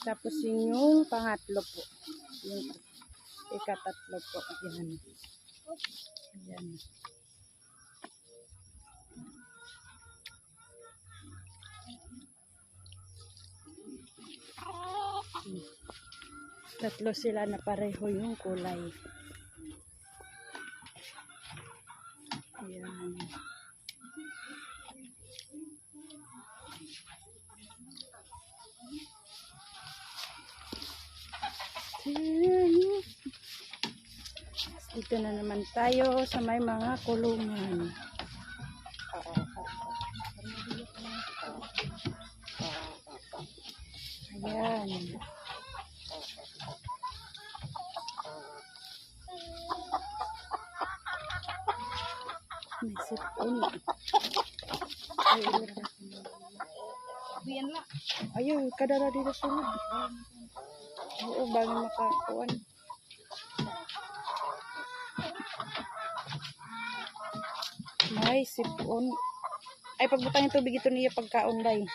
Tapos yung pangatlo po. Yung ikatatlo po. Yan. Yan. Tatlo sila na pareho yung kulay. Ayan. Dito na naman tayo sa may mga kulungan. Ayan. May sipon. Ayaw, kadara dito sunod. Oo, bago makakuan. May sipon. Ay, pagbutang yung tubig ito niya pagkaunday.